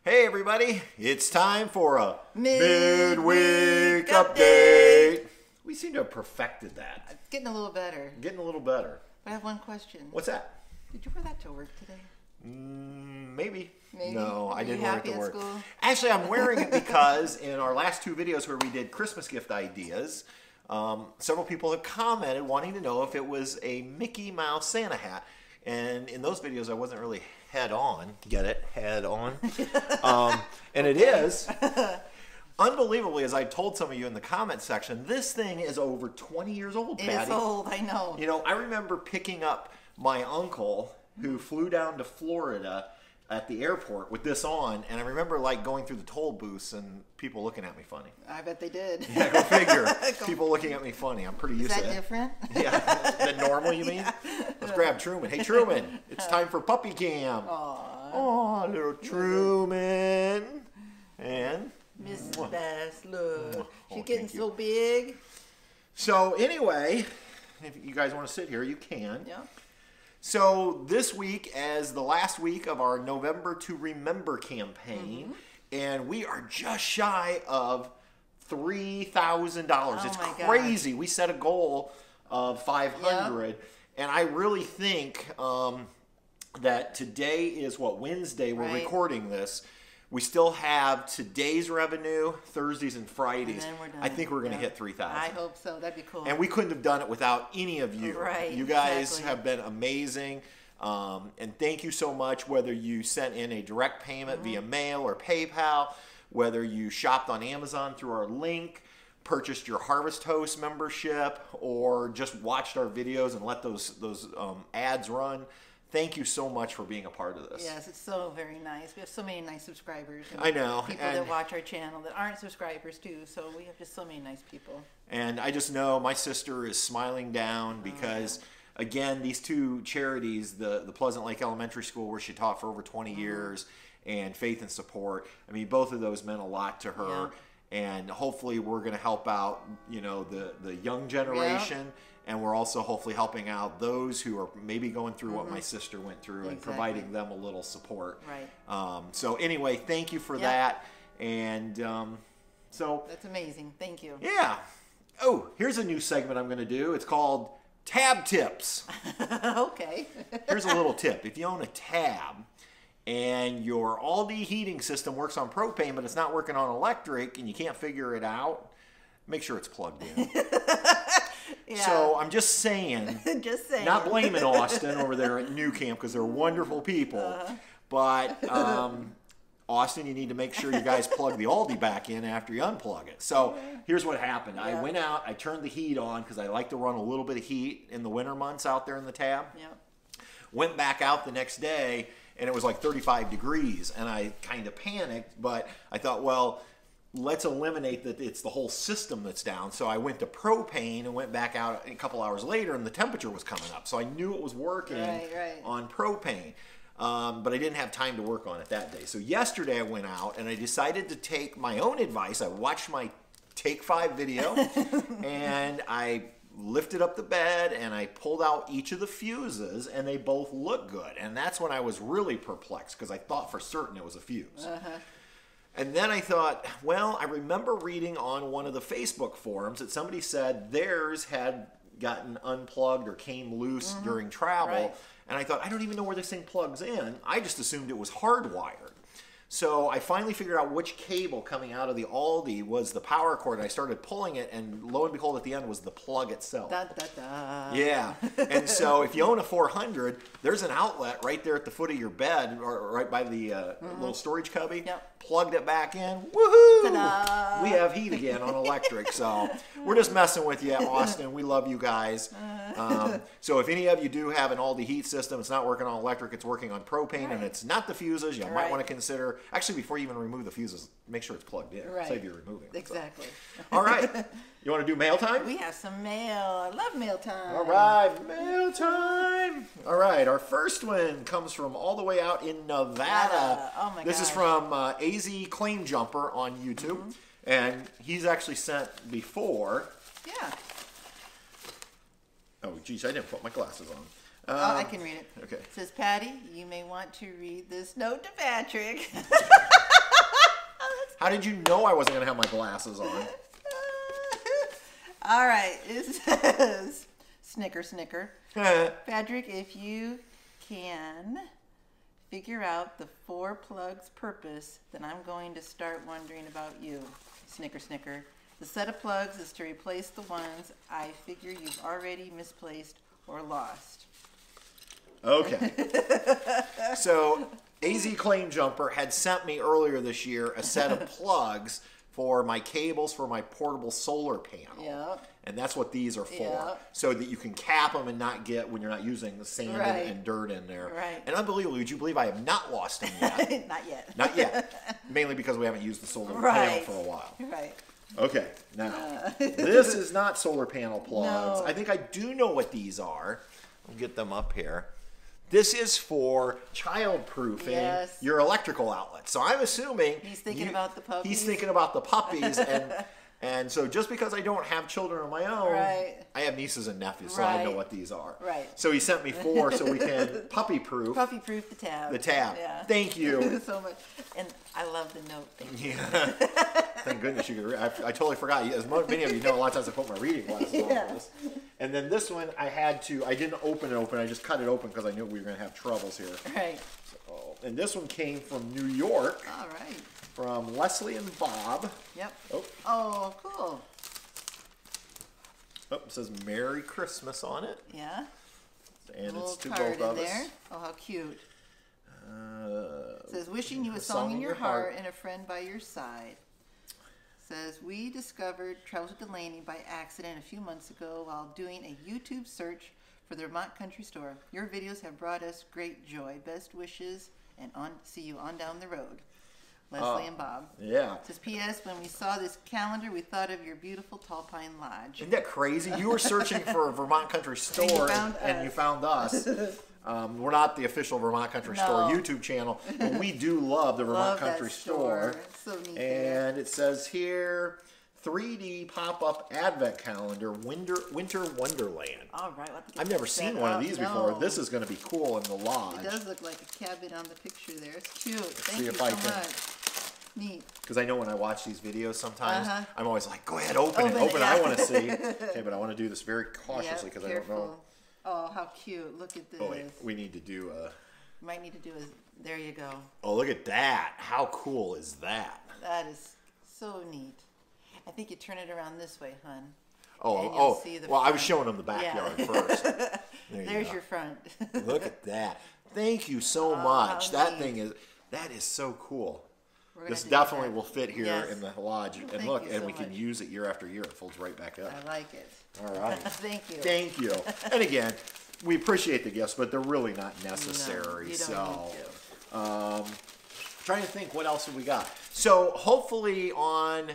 Hey everybody, it's time for a Midweek update. We seem to have perfected that. It's getting a little better. Getting a little better. But I have one question. What's that? Did you wear that to work today? Maybe. Maybe? No, I didn't you wear it happy to at work. school? Actually, I'm wearing it because in our last two videos where we did Christmas gift ideas, several people have commented wanting to know if it was a Mickey Mouse Santa hat. And in those videos, I wasn't really head on. Get it? Head on. And it is. Unbelievably, as I told some of you in the comment section, this thing is over 20 years old, Patty. It is old, I know. You know, I remember picking up my uncle who flew down to Florida at the airport with this on, and I remember like going through the toll booths and people looking at me funny. I bet they did. Yeah, go figure. People looking at me funny. I'm pretty used to it. Is that different? Yeah, than normal, you mean? Yeah. Let's grab Truman. Hey, Truman, it's time for puppy cam. Aw, little Truman. And Miss Bass, look. Oh, She's getting thank you. so big. So anyway, if you guys want to sit here, you can. Yeah. So this week, as the last week of our November to Remember campaign, and we are just shy of $3,000. It's my crazy. We set a goal of $500, and I really think that today is Wednesday. We're recording this. We still have today's revenue, Thursdays and Fridays. And then we're done. I think we're going to hit 3,000. I hope so. That'd be cool. And we couldn't have done it without any of you. Right, You guys exactly. have been amazing. And thank you so much, whether you sent in a direct payment via mail or PayPal, whether you shopped on Amazon through our link, purchased your Harvest Host membership, or just watched our videos and let those ads run. Thank you so much for being a part of this. Yes, it's so very nice. We have so many nice subscribers. And I know. People that watch our channel that aren't subscribers too. So we have just so many nice people. And I just know my sister is smiling down because, again, these two charities, the Pleasant Lake Elementary School, where she taught for over 20 years, and Faith and Support, I mean, both of those meant a lot to her. Yeah. And hopefully we're going to help out, the young generation. And we're also hopefully helping out those who are maybe going through what my sister went through and providing them a little support. Right. So anyway, thank you for that. And so... That's amazing. Thank you. Yeah. Oh, here's a new segment I'm going to do. It's called TaB Tips. Okay. Here's a little tip. If you own a TaB and your Aldi heating system works on propane, but it's not working on electric, and you can't figure it out, make sure it's plugged in. Yeah. So I'm just saying, Just saying. not blaming Austin over there at New Camp because they're wonderful people, but Austin, you need to make sure you guys plug the Aldi back in after you unplug it. So here's what happened. I went out, I turned the heat on because I like to run a little bit of heat in the winter months out there in the TaB. Yeah. Went back out the next day and it was like 35 degrees and I kind of panicked, but I thought, well, let's eliminate that it's the whole system that's down. So I went to propane and went back out a couple hours later and the temperature was coming up. So I knew it was working on propane. But I didn't have time to work on it that day. So yesterday I went out and I decided to take my own advice. I watched my Take 5 video and I lifted up the bed and I pulled out each of the fuses and they both look good. And that's when I was really perplexed because I thought for certain it was a fuse. And then I thought, well, I remember reading on one of the Facebook forums that somebody said theirs had gotten unplugged or came loose during travel. And I thought, I don't even know where this thing plugs in. I just assumed it was hardwired. So I finally figured out which cable coming out of the Aldi was the power cord. And I started pulling it, and lo and behold, at the end was the plug itself. Da, da, da. Yeah. And so if you own a 400, there's an outlet right there at the foot of your bed, or right by the little storage cubby. Yep. Plugged it back in. Woohoo! Ta-da! We have heat again on electric. So we're just messing with you, Austin. We love you guys. So if any of you do have an Aldi heat system, it's not working on electric, it's working on propane, and it's not the fuses, you might want to consider, actually before you even remove the fuses, make sure it's plugged in. Save you removing it. Exactly. So. All right. You want to do mail time? We have some mail. I love mail time. All right, mail time. All right, our first one comes from all the way out in Nevada. Oh my This is from AZ Claim Jumper on YouTube, and he's actually sent before. Yeah. Oh, geez, I didn't put my glasses on. I can read it. Okay. It says, Patty, you may want to read this note to Patrick. How did you know I wasn't going to have my glasses on? All right, it says, snicker. Patrick, if you can figure out the 4 plugs purpose, then I'm going to start wondering about you. Snicker. The set of plugs is to replace the ones I figure you've already misplaced or lost. Okay. So AZ Claim Jumper had sent me earlier this year a set of plugs for my cables for my portable solar panel. Yep. And that's what these are for. Yep. So that you can cap them and not get, when you're not using the sand and dirt in there. Right. And unbelievably, would you believe I have not lost them yet? Not yet. Not yet. Mainly because we haven't used the solar panel for a while. Right. Okay, now, this is not solar panel plugs. No. I think I do know what these are. I'll get them up here. This is for child-proofing your electrical outlet. So I'm assuming he's thinking about the puppies. He's thinking about the puppies, and so just because I don't have children of my own, I have nieces and nephews, so I know what these are. Right. So he sent me 4 so we can puppy-proof. Puppy-proof the TaB. The TaB. Yeah. Thank you. So much. And I love the note. Thank you. Yeah. Thank goodness you could read. I totally forgot. As many of you know, a lot of times I put my reading glasses on for this. And then this one, I didn't open it open. I just cut it open because I knew we were going to have troubles here. Right. So, and this one came from New York. All right. From Leslie and Bob. Yep. Oh, cool. Oh, it says Merry Christmas on it. Yeah. And it's to card both of there. us. Oh, how cute. It says, wishing you a song in your heart and a friend by your side. Says, we discovered Travel to Delaney by accident a few months ago while doing a YouTube search for the Vermont Country Store. Your videos have brought us great joy. Best wishes, and see you on down the road. Leslie and Bob. Yeah. It says, P.S. When we saw this calendar, we thought of your beautiful Tall Pine Lodge. Isn't that crazy? You were searching for a Vermont Country Store, and you found us. We're not the official Vermont Country Store YouTube channel, but we do love the Vermont Country Store. So neat. And it says here, 3D pop-up advent calendar, Winter Wonderland. All right. I've never seen one of these before. This is going to be cool in the lodge. It does look like a cabin on the picture there. It's cute. Thank you so much. Neat. Because I know when I watch these videos sometimes, I'm always like, go ahead, open it. I want to see. Okay, but I want to do this very cautiously because I don't know. Oh, how cute. Look at this. Oh, wait. We need to do a... Might need to do a... There you go. Oh, look at that. How cool is that? That is so neat. I think you turn it around this way, hon. Well, front. I was showing them the backyard first. There's your front. Look at that. Thank you so much. That is so cool. This definitely will fit here in the lodge. And look, we can use it year after year. It folds right back up. I like it. All right. Thank you. Thank you. And again, we appreciate the gifts, but they're really not necessary. No, you don't need to. Trying to think what else have we got. So hopefully on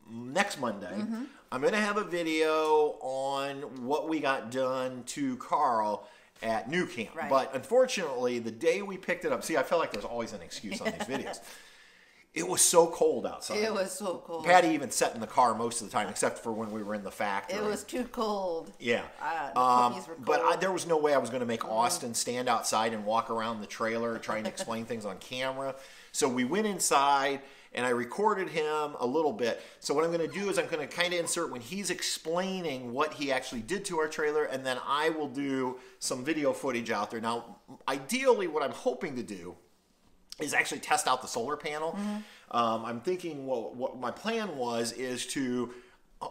next Monday, I'm going to have a video on what we got done to Carl at New Camp. Right. But unfortunately, the day we picked it up, see, I feel like there's always an excuse on these videos. It was so cold outside. It was so cold. Patty even sat in the car most of the time, except for when we were in the factory. It was too cold. Yeah. The puppies were cold. But there was no way I was going to make Austin stand outside and walk around the trailer trying to explain things on camera. So we went inside, and I recorded him a little bit. So what I'm going to do is I'm going to kind of insert when he's explaining what he actually did to our trailer, and then I will do some video footage out there. Now, ideally, what I'm hoping to do is actually test out the solar panel. I'm thinking, well, what my plan is to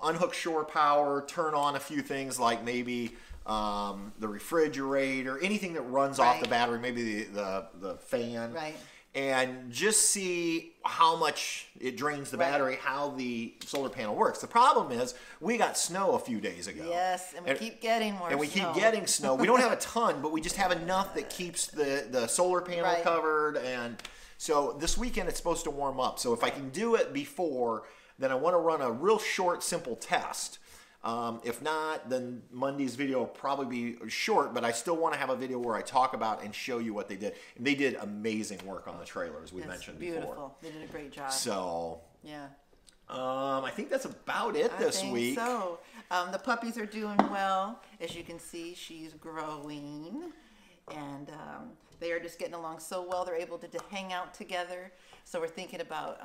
unhook shore power, turn on a few things like maybe the refrigerator, anything that runs off the battery, maybe the fan. Right. And just see how much it drains the battery, how the solar panel works. The problem is we got snow a few days ago. Yes, and we keep getting more snow. And we keep getting snow. We don't have a ton, but we just have enough that keeps the solar panel covered. And so this weekend it's supposed to warm up. So if I can do it before, then I want to run a real short, simple test. If not, then Monday's video will probably be short, but I still want to have a video where I talk about and show you what they did. And they did amazing work on the trailer, as we mentioned before. Beautiful. They did a great job. So, yeah. I think that's about it this week. So, the puppies are doing well. As you can see, she's growing. And they are just getting along so well. They're able to hang out together. So we're thinking about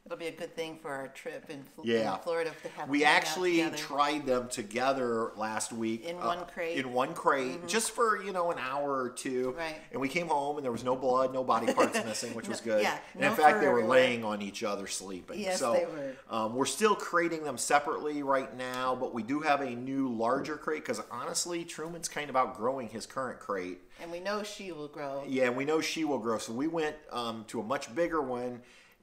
it'll be a good thing for our trip in Florida to have. We actually tried them together last week in one crate. Just for an hour or two. Right. And we came home and there was no blood, no body parts missing, which was good. Yeah. And in fact, they were laying on each other sleeping. Yes, so, they were. We're still crating them separately right now, but we do have a new larger crate because honestly, Truman's kind of outgrowing his current crate. And we know she will grow. Yeah, and we know she will grow. So we went to a much bigger one.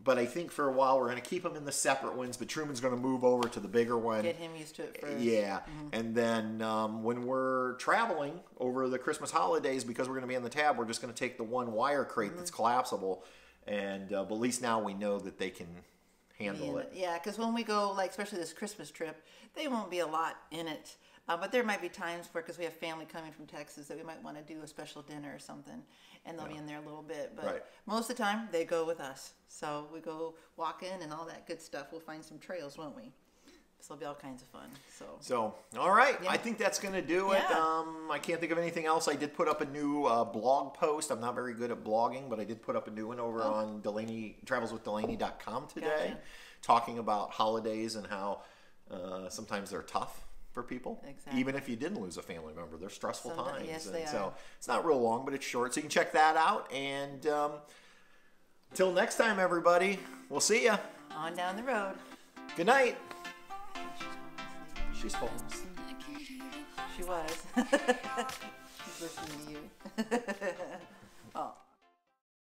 But I think for a while we're going to keep them in the separate ones. But Truman's going to move over to the bigger one. Get him used to it first. Yeah. And then when we're traveling over the Christmas holidays, because we're going to be on the TaB, we're just going to take the one wire crate that's collapsible. And but at least now we know that they can handle it. Yeah, because when we go, like especially this Christmas trip, they won't be a lot in it. But there might be times where, because we have family coming from Texas, that we might want to do a special dinner or something, and they'll be in there a little bit. But most of the time, they go with us. So we go walking and all that good stuff. We'll find some trails, won't we? So it'll be all kinds of fun. So all right. Yeah. I think that's going to do it. Yeah. I can't think of anything else. I did put up a new blog post. I'm not very good at blogging, but I did put up a new one over on travelswithdelaney.com today, talking about holidays and how sometimes they're tough for people. Exactly. Even if you didn't lose a family member, they're stressful times. Yes, and they are. So it's not real long, but it's short. So you can check that out. And until next time, everybody, we'll see you. On down the road. Good night. She's falling asleep. She was. She's listening to you. Oh.